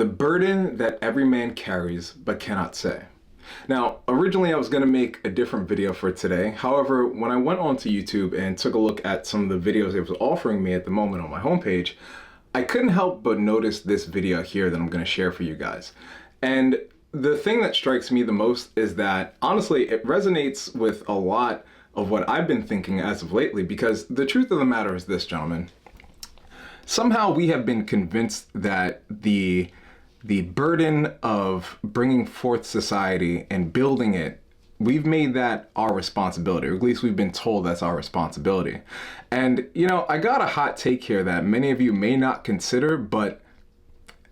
The burden that every man carries but cannot say. Now, originally I was going to make a different video for today. However, when I went onto YouTube and took a look at some of the videos it was offering me at the moment on my homepage, I couldn't help but notice this video here that I'm going to share for you guys. And the thing that strikes me the most is that, honestly, it resonates with a lot of what I've been thinking as of lately, because the truth of the matter is this, gentlemen. Somehow we have been convinced that the burden of bringing forth society and building it, we've made that our responsibility, or at least we've been told that's our responsibility. And, you know, I got a hot take here that many of you may not consider, but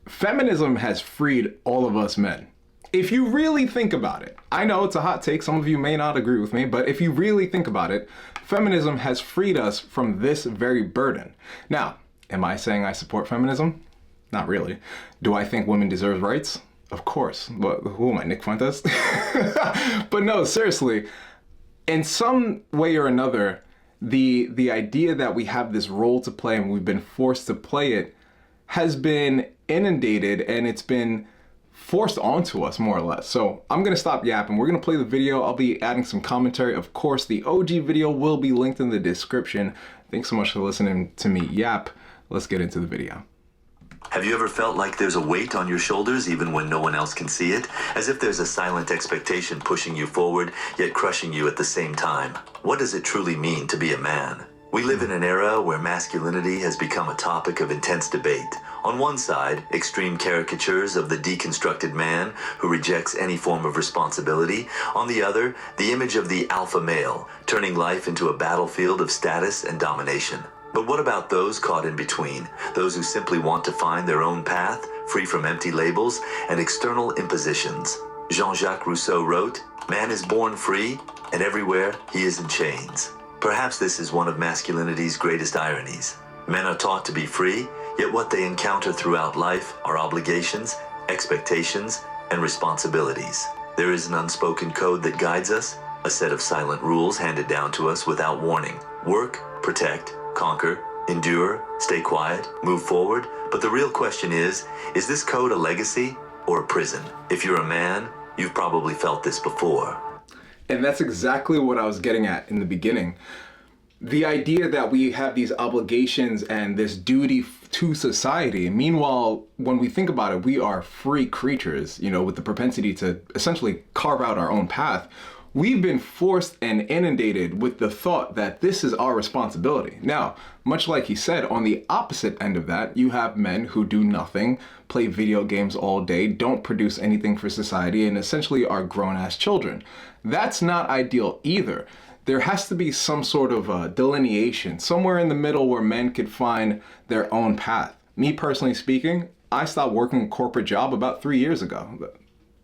feminism has freed all of us men. If you really think about it, I know it's a hot take, some of you may not agree with me, but if you really think about it, feminism has freed us from this very burden. Now, am I saying I support feminism? Not really. Do I think women deserve rights? Of course. But who am I, Nick Fuentes? But no, seriously, in some way or another, the idea that we have this role to play and we've been forced to play it has been inundated, and it's been forced onto us, more or less. So I'm gonna stop yapping. We're gonna play the video. I'll be adding some commentary. Of course, the OG video will be linked in the description. Thanks so much for listening to me yap. Let's get into the video. Have you ever felt like there's a weight on your shoulders even when no one else can see it? As if there's a silent expectation pushing you forward, yet crushing you at the same time. What does it truly mean to be a man? We live in an era where masculinity has become a topic of intense debate. On one side, extreme caricatures of the deconstructed man who rejects any form of responsibility. On the other, the image of the alpha male, turning life into a battlefield of status and domination. But what about those caught in between? Those who simply want to find their own path, free from empty labels and external impositions. Jean-Jacques Rousseau wrote, "Man is born free, and everywhere he is in chains." Perhaps this is one of masculinity's greatest ironies. Men are taught to be free, yet what they encounter throughout life are obligations, expectations, and responsibilities. There is an unspoken code that guides us, a set of silent rules handed down to us without warning. Work, protect, conquer, endure, stay quiet, move forward. But the real question is this code a legacy or a prison? If you're a man, you've probably felt this before. And that's exactly what I was getting at in the beginning. The idea that we have these obligations and this duty to society. Meanwhile, when we think about it, we are free creatures, you know, with the propensity to essentially carve out our own path. We've been forced and inundated with the thought that this is our responsibility. Now, much like he said, on the opposite end of that, you have men who do nothing, play video games all day, don't produce anything for society, and essentially are grown-ass children. That's not ideal either. There has to be some sort of delineation, somewhere in the middle where men could find their own path. Me personally speaking, I stopped working a corporate job about 3 years ago.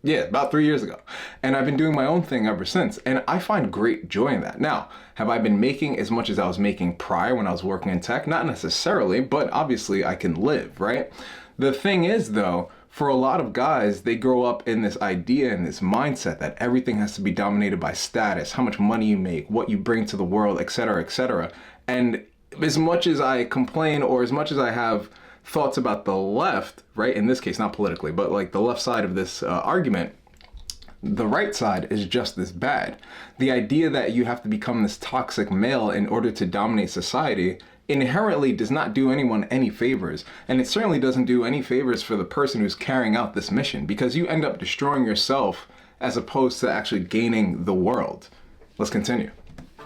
Yeah, about 3 years ago. And I've been doing my own thing ever since. And I find great joy in that. Now, have I been making as much as I was making prior when I was working in tech? Not necessarily, but obviously I can live, right? The thing is, though, for a lot of guys, they grow up in this idea and this mindset that everything has to be dominated by status, how much money you make, what you bring to the world, etc., etc. And as much as I complain, or as much as I have thoughts about the left, right, in this case, not politically, but like the left side of this argument, the right side is just as bad. The idea that you have to become this toxic male in order to dominate society inherently does not do anyone any favors, and it certainly doesn't do any favors for the person who's carrying out this mission, because you end up destroying yourself as opposed to actually gaining the world. Let's continue.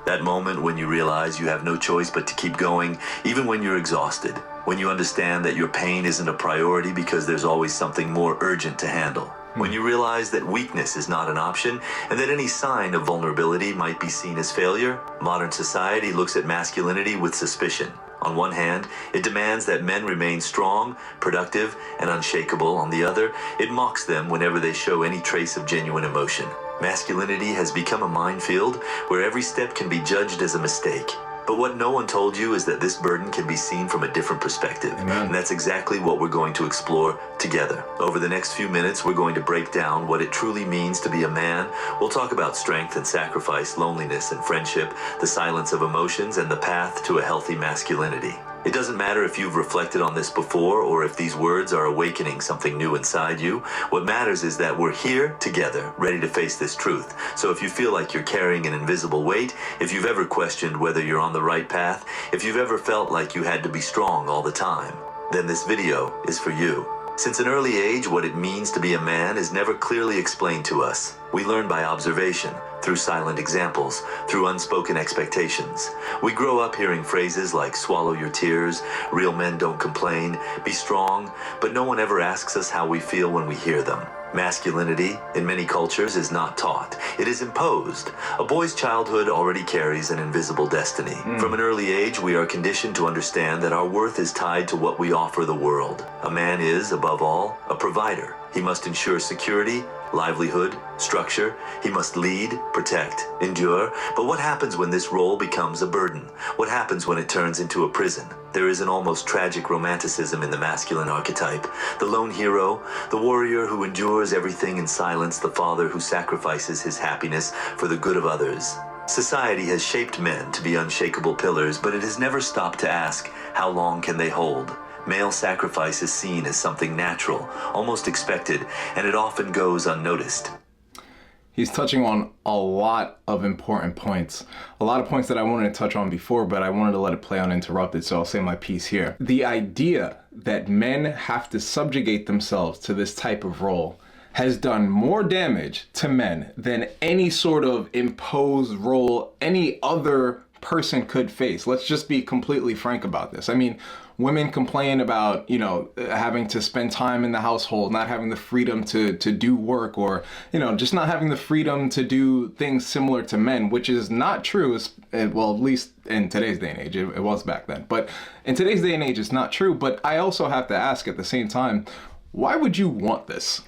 That moment when you realize you have no choice but to keep going, even when you're exhausted. When you understand that your pain isn't a priority because there's always something more urgent to handle. When you realize that weakness is not an option and that any sign of vulnerability might be seen as failure. Modern society looks at masculinity with suspicion. On one hand, it demands that men remain strong, productive, and unshakable. On the other, it mocks them whenever they show any trace of genuine emotion. Masculinity has become a minefield where every step can be judged as a mistake. But what no one told you is that this burden can be seen from a different perspective. Amen. And that's exactly what we're going to explore together. Over the next few minutes, we're going to break down what it truly means to be a man. We'll talk about strength and sacrifice, loneliness and friendship, the silence of emotions, and the path to a healthy masculinity. It doesn't matter if you've reflected on this before or if these words are awakening something new inside you. What matters is that we're here together, ready to face this truth. So if you feel like you're carrying an invisible weight, if you've ever questioned whether you're on the right path, if you've ever felt like you had to be strong all the time, then this video is for you. Since an early age, what it means to be a man is never clearly explained to us. We learn by observation, through silent examples, through unspoken expectations. We grow up hearing phrases like swallow your tears, real men don't complain, be strong, but no one ever asks us how we feel when we hear them. Masculinity, in many cultures, is not taught. It is imposed. A boy's childhood already carries an invisible destiny. From an early age, we are conditioned to understand that our worth is tied to what we offer the world. A man is, above all, a provider. He must ensure security, livelihood, structure. He must lead, protect, endure. But what happens when this role becomes a burden? What happens when it turns into a prison? There is an almost tragic romanticism in the masculine archetype. The lone hero, the warrior who endures everything in silence, the father who sacrifices his happiness for the good of others. Society has shaped men to be unshakable pillars, but it has never stopped to ask, how long can they hold? Male sacrifice is seen as something natural, almost expected, and it often goes unnoticed. He's touching on a lot of important points. A lot of points that I wanted to touch on before, but I wanted to let it play uninterrupted, so I'll say my piece here. The idea that men have to subjugate themselves to this type of role has done more damage to men than any sort of imposed role any other person could face. Let's just be completely frank about this. I mean, women complain about, having to spend time in the household, not having the freedom to do work, or, just not having the freedom to do things similar to men, which is not true. Well, at least in today's day and age, it was back then. But in today's day and age, it's not true. But I also have to ask at the same time, why would you want this?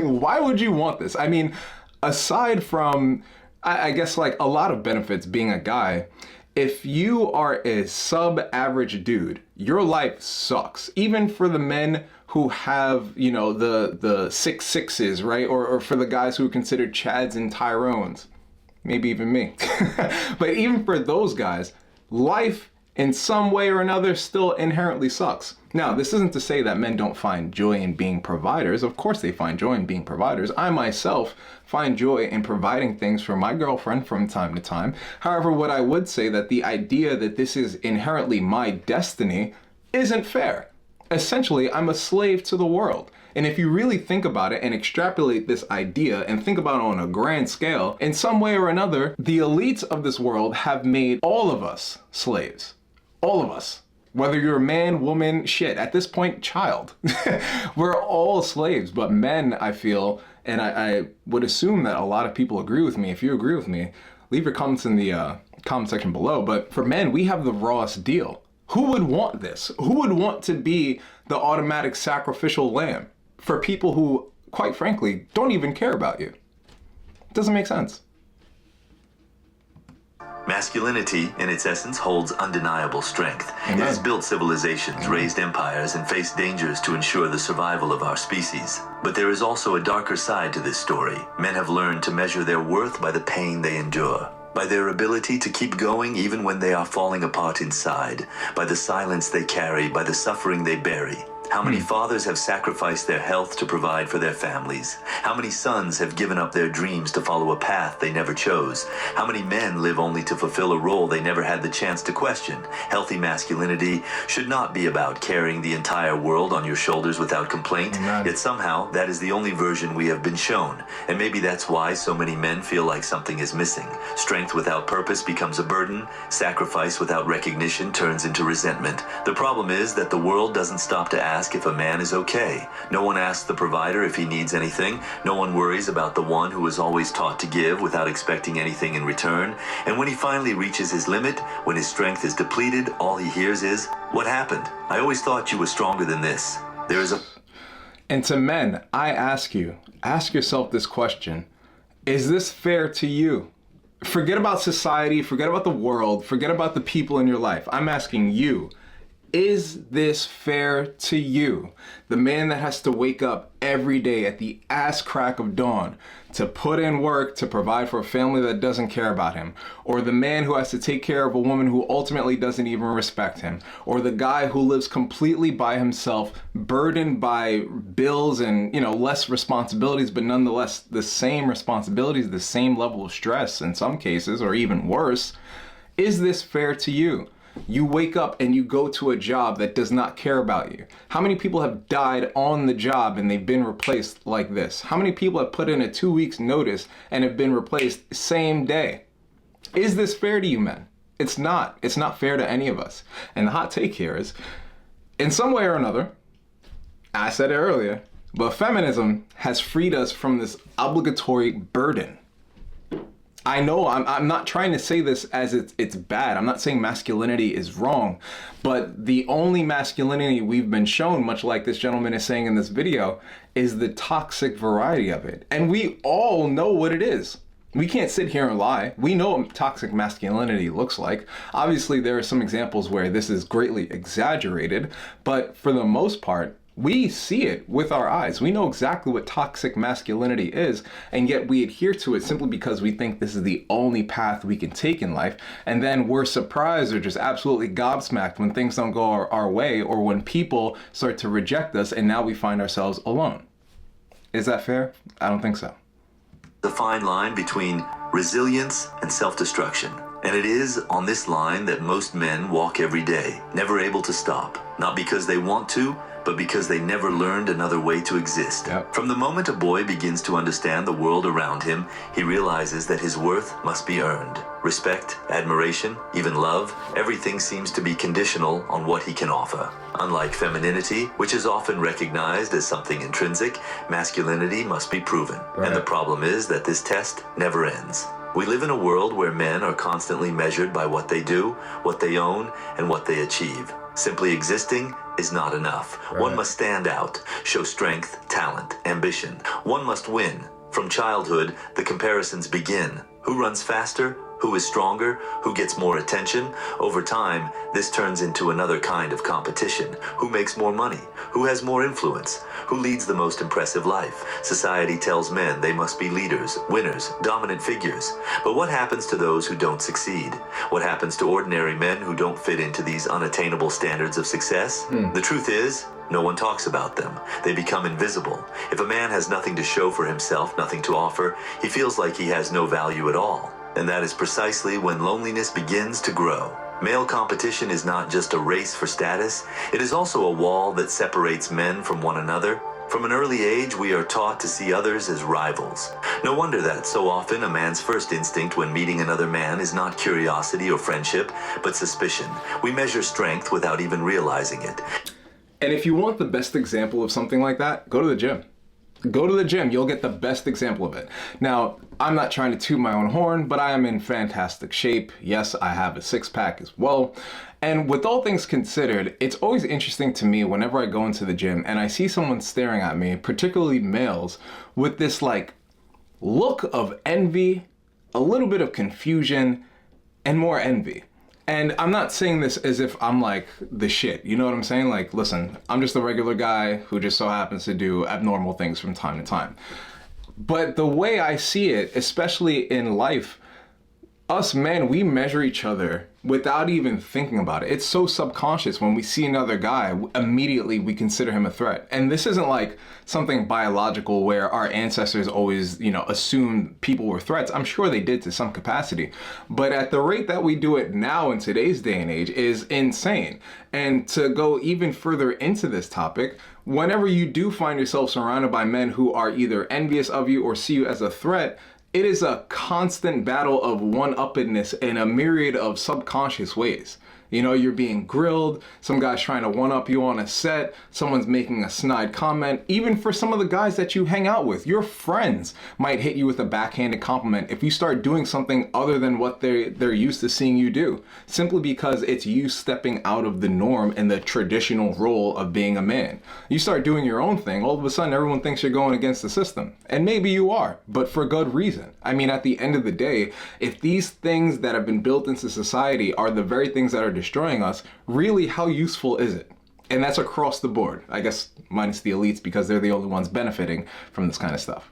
Why would you want this? I mean, aside from, I guess, like a lot of benefits being a guy, if you are a sub-average dude, your life sucks. Even for the men who have, the 6'6s, right? Or for the guys who are considered Chads and Tyrones. Maybe even me. But even for those guys, life in some way or another still inherently sucks. Now, this isn't to say that men don't find joy in being providers. Of course they find joy in being providers. I myself find joy in providing things for my girlfriend from time to time. However, what I would say that the idea that this is inherently my destiny isn't fair. Essentially, I'm a slave to the world. And if you really think about it and extrapolate this idea and think about it on a grand scale, in some way or another, the elites of this world have made all of us slaves. All of us. Whether you're a man, woman, shit, at this point, child. We're all slaves, but men, I feel, and I would assume that a lot of people agree with me. If you agree with me, leave your comments in the comment section below. But for men, we have the rawest deal. Who would want this? Who would want to be the automatic sacrificial lamb for people who, quite frankly, don't even care about you? It doesn't make sense. Masculinity, in its essence, holds undeniable strength. Amen. It has built civilizations, raised empires, and faced dangers to ensure the survival of our species. But there is also a darker side to this story. Men have learned to measure their worth by the pain they endure, by their ability to keep going even when they are falling apart inside, by the silence they carry, by the suffering they bury. How many fathers have sacrificed their health to provide for their families? How many sons have given up their dreams to follow a path they never chose? How many men live only to fulfill a role they never had the chance to question? Healthy masculinity should not be about carrying the entire world on your shoulders without complaint. Amen. Yet somehow, that is the only version we have been shown. And maybe that's why so many men feel like something is missing. Strength without purpose becomes a burden. Sacrifice without recognition turns into resentment. The problem is that the world doesn't stop to ask if a man is okay. No one asks the provider if he needs anything. No one worries about the one who is always taught to give without expecting anything in return. And when he finally reaches his limit, when his strength is depleted, all he hears is, "What happened? I always thought you were stronger than this." There is a... And to men, I ask you, ask yourself this question. Is this fair to you? Forget about society, forget about the world, forget about the people in your life. I'm asking you, Is this fair to you? The man that has to wake up every day at the ass crack of dawn to put in work to provide for a family that doesn't care about him, or the man who has to take care of a woman who ultimately doesn't even respect him, or the guy who lives completely by himself, burdened by bills and, less responsibilities, but nonetheless the same responsibilities, the same level of stress in some cases, or even worse. Is this fair to you? You wake up and you go to a job that does not care about you. How many people have died on the job and they've been replaced like this? How many people have put in a 2 weeks notice and have been replaced same day? Is this fair to you, men? It's not. It's not fair to any of us. And the hot take here is, in some way or another, I said it earlier, but feminism has freed us from this obligatory burden. I know I'm not trying to say this as it's bad. I'm not saying masculinity is wrong, but the only masculinity we've been shown, much like this gentleman is saying in this video, is the toxic variety of it. And we all know what it is. We can't sit here and lie. We know what toxic masculinity looks like. Obviously, there are some examples where this is greatly exaggerated, but for the most part, we see it with our eyes. We know exactly what toxic masculinity is, and yet we adhere to it simply because we think this is the only path we can take in life. And then we're surprised or just absolutely gobsmacked when things don't go our way, or when people start to reject us and now we find ourselves alone. Is that fair? I don't think so. The fine line between resilience and self-destruction. And it is on this line that most men walk every day, never able to stop. Not because they want to, but because they never learned another way to exist. Yep. From the moment a boy begins to understand the world around him, he realizes that his worth must be earned. Respect, admiration, even love, everything seems to be conditional on what he can offer. Unlike femininity, which is often recognized as something intrinsic, masculinity must be proven. Right. And the problem is that this test never ends. We live in a world where men are constantly measured by what they do, what they own, and what they achieve. Simply existing is not enough. Right. One must stand out, show strength, talent, ambition. One must win. From childhood, the comparisons begin. Who runs faster? Who is stronger? Who gets more attention? Over time, this turns into another kind of competition. Who makes more money? Who has more influence? Who leads the most impressive life? Society tells men they must be leaders, winners, dominant figures. But what happens to those who don't succeed? What happens to ordinary men who don't fit into these unattainable standards of success? The truth is, no one talks about them. They become invisible. If a man has nothing to show for himself, nothing to offer, he feels like he has no value at all. And that is precisely when loneliness begins to grow. Male competition is not just a race for status, it is also a wall that separates men from one another. From an early age, we are taught to see others as rivals. No wonder that so often a man's first instinct when meeting another man is not curiosity or friendship, but suspicion. We measure strength without even realizing it. And if you want the best example of something like that, go to the gym. Go to the gym, you'll get the best example of it. Now, I'm not trying to toot my own horn, but I am in fantastic shape. Yes, I have a six-pack as well. And with all things considered, it's always interesting to me whenever I go into the gym and I see someone staring at me, particularly males, with this look of envy, a little bit of confusion, and more envy. And I'm not saying this as if I'm the shit, you know what I'm saying? Listen, I'm just a regular guy who just so happens to do abnormal things from time to time. But the way I see it, especially in life, us men, we measure each other without even thinking about it. It's so subconscious. When we see another guy, immediately we consider him a threat. And this isn't something biological where our ancestors always, assumed people were threats. I'm sure they did to some capacity. But at the rate that we do it now in today's day and age is insane. And to go even further into this topic, whenever you do find yourself surrounded by men who are either envious of you or see you as a threat, it is a constant battle of one-uppedness in a myriad of subconscious ways. You're being grilled, some guy's trying to one-up you on a set, someone's making a snide comment. Even for some of the guys that you hang out with, your friends might hit you with a backhanded compliment if you start doing something other than what they're used to seeing you do, simply because it's you stepping out of the norm and the traditional role of being a man. You start doing your own thing, all of a sudden everyone thinks you're going against the system. And maybe you are, but for good reason. At the end of the day, if these things that have been built into society are the very things that are destroying us, really, how useful is it? And that's across the board, I guess, minus the elites, because they're the only ones benefiting from this kind of stuff.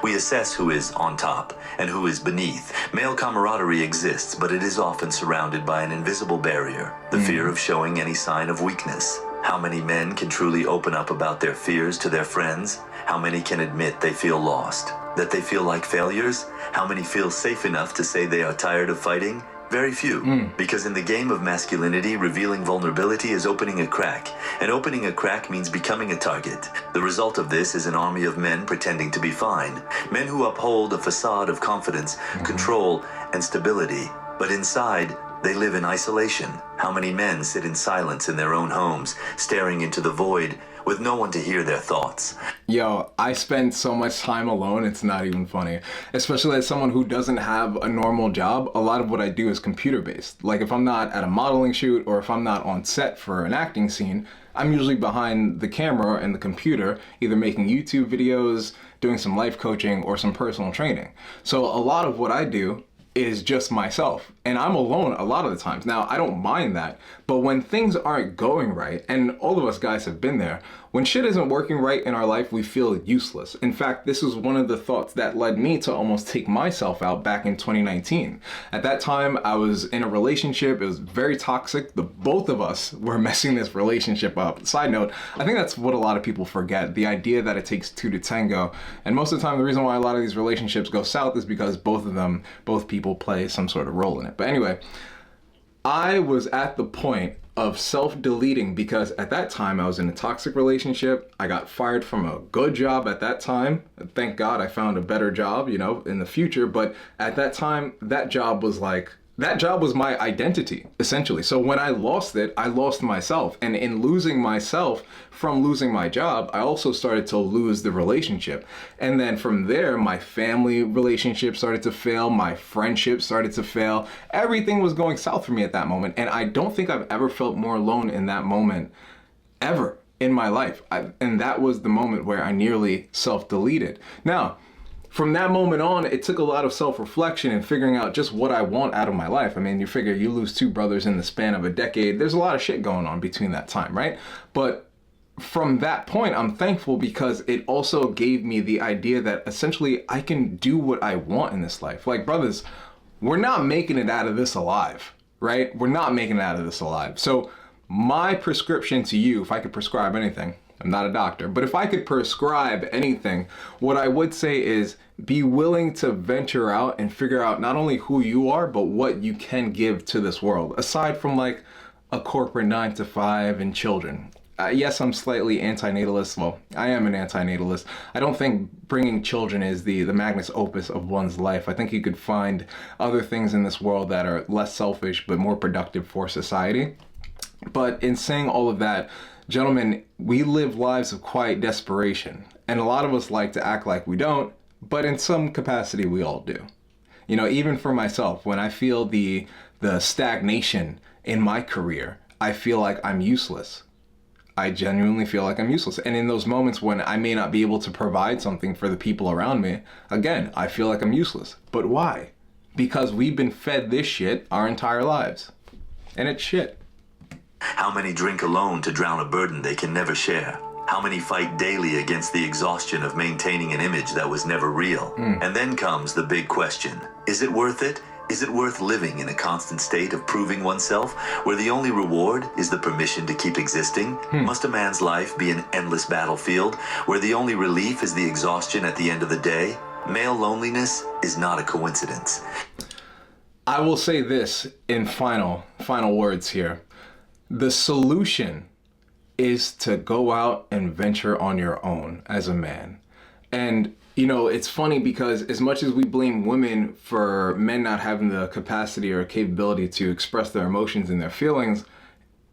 We assess who is on top and who is beneath. Male camaraderie exists, but it is often surrounded by an invisible barrier, the fear of showing any sign of weakness. How many men can truly open up about their fears to their friends? How many can admit they feel lost, that they feel like failures? How many feel safe enough to say they are tired of fighting? Very few, because in the game of masculinity, revealing vulnerability is opening a crack, and opening a crack means becoming a target. The result of this is an army of men pretending to be fine, men who uphold a facade of confidence, control, and stability, but inside, they live in isolation. How many men sit in silence in their own homes, staring into the void, with no one to hear their thoughts? Yo, I spend so much time alone, it's not even funny. Especially as someone who doesn't have a normal job, a lot of what I do is computer-based. Like if I'm not at a modeling shoot or if I'm not on set for an acting scene, I'm usually behind the camera and the computer, either making YouTube videos, doing some life coaching, or some personal training. So a lot of what I do is just myself, and I'm alone a lot of the times. Now, I don't mind that, but when things aren't going right, and all of us guys have been there, when shit isn't working right in our life, we feel useless. In fact, this was one of the thoughts that led me to almost take myself out back in 2019. At that time, I was in a relationship. It was very toxic. The both of us were messing this relationship up. Side note, I think that's what a lot of people forget, the idea that it takes two to tango. And most of the time, the reason why a lot of these relationships go south is because both people play some sort of role in it. But anyway, I was at the point of self-deleting because at that time I was in a toxic relationship. I got fired from a good job at that time. Thank God I found a better job, in the future. But at that time, that job was my identity, essentially. So when I lost it, I lost myself. And in losing myself from losing my job, I also started to lose the relationship. And then from there, my family relationship started to fail. My friendship started to fail. Everything was going south for me at that moment. And I don't think I've ever felt more alone in that moment, ever in my life. And that was the moment where I nearly self-deleted. Now, from that moment on, it took a lot of self-reflection and figuring out just what I want out of my life. I mean, you figure you lose two brothers in the span of a decade. There's a lot of shit going on between that time, right? But from that point, I'm thankful because it also gave me the idea that essentially I can do what I want in this life. Like, brothers, we're not making it out of this alive, right? We're not making it out of this alive. So my prescription to you, if I could prescribe anything, I'm not a doctor, but if I could prescribe anything, what I would say is be willing to venture out and figure out not only who you are, but what you can give to this world, aside from like a corporate 9-to-5 and children. Yes, I'm slightly antinatalist. Well, I am an antinatalist. I don't think bringing children is the magnus opus of one's life. I think you could find other things in this world that are less selfish, but more productive for society. But in saying all of that, gentlemen, we live lives of quiet desperation, and a lot of us like to act like we don't, but in some capacity we all do. Even for myself, when I feel the stagnation in my career, I feel like I'm useless. I genuinely feel like I'm useless. And in those moments when I may not be able to provide something for the people around me, again, I feel like I'm useless. But why? Because we've been fed this shit our entire lives. And it's shit. How many drink alone to drown a burden they can never share? How many fight daily against the exhaustion of maintaining an image that was never real? And then comes the big question. Is it worth it? Is it worth living in a constant state of proving oneself, where the only reward is the permission to keep existing? Must a man's life be an endless battlefield, where the only relief is the exhaustion at the end of the day? Male loneliness is not a coincidence. I will say this in final words here. The solution is to go out and venture on your own as a man. And, it's funny because as much as we blame women for men not having the capacity or capability to express their emotions and their feelings,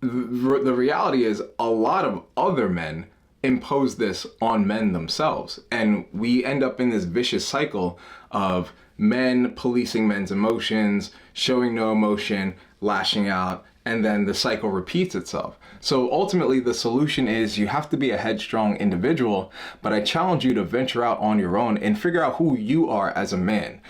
the reality is a lot of other men impose this on men themselves. And we end up in this vicious cycle of men policing men's emotions, showing no emotion, lashing out, and then the cycle repeats itself. So ultimately the solution is you have to be a headstrong individual, but I challenge you to venture out on your own and figure out who you are as a man.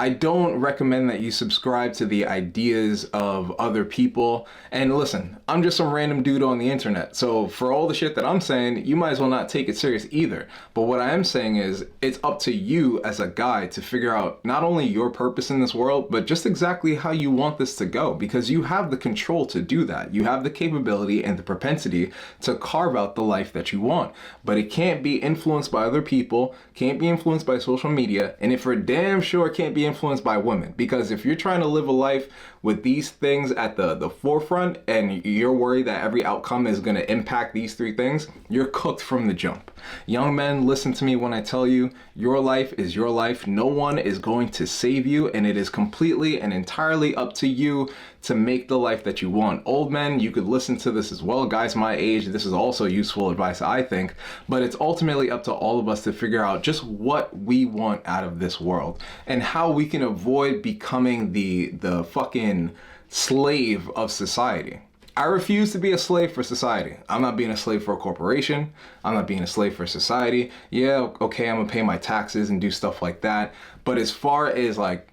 I don't recommend that you subscribe to the ideas of other people. And listen, I'm just some random dude on the internet. So for all the shit that I'm saying, you might as well not take it serious either. But what I am saying is it's up to you as a guy to figure out not only your purpose in this world, but just exactly how you want this to go, because you have the control to do that. You have the capability and the propensity to carve out the life that you want. But it can't be influenced by other people, can't be influenced by social media, and if for damn sure can't be influenced by women. Because if you're trying to live a life with these things at the forefront and you're worried that every outcome is going to impact these three things, you're cooked from the jump. Young men, listen to me when I tell you, your life is your life. No one is going to save you, and it is completely and entirely up to you to make the life that you want. Old men, you could listen to this as well. Guys my age, this is also useful advice, I think, but it's ultimately up to all of us to figure out just what we want out of this world and how we can avoid becoming the fucking slave of society. I refuse to be a slave for society. I'm not being a slave for a corporation. I'm not being a slave for society. Yeah, okay, I'm gonna pay my taxes and do stuff like that. But as far as like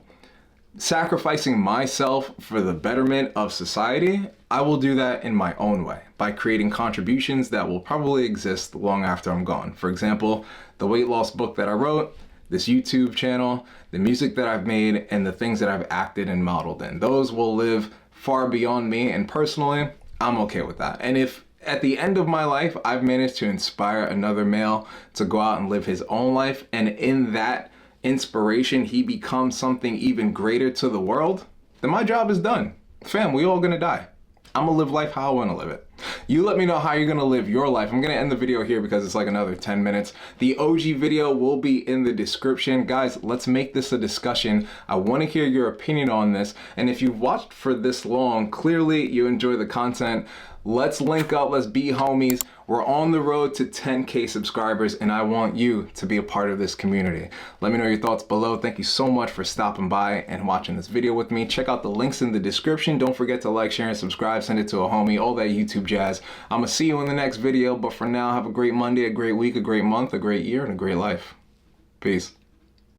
sacrificing myself for the betterment of society, I will do that in my own way by creating contributions that will probably exist long after I'm gone. For example, the weight loss book that I wrote, this YouTube channel, the music that I've made, and the things that I've acted and modeled in. Those will live far beyond me, and personally, I'm okay with that. And if at the end of my life, I've managed to inspire another male to go out and live his own life, and in that inspiration, he becomes something even greater to the world, then my job is done. Fam, we all gonna die. I'm gonna live life how I wanna live it. You let me know how you're gonna live your life. I'm gonna end the video here because it's like another 10 minutes. The OG video will be in the description. Guys, let's make this a discussion. I wanna hear your opinion on this. And if you've watched for this long, clearly you enjoy the content. Let's link up, let's be homies. We're on the road to 10K subscribers, and I want you to be a part of this community. Let me know your thoughts below. Thank you so much for stopping by and watching this video with me. Check out the links in the description. Don't forget to like, share, and subscribe. Send it to a homie, all that YouTube jazz. I'm gonna see you in the next video, but for now, have a great Monday, a great week, a great month, a great year, and a great life. Peace.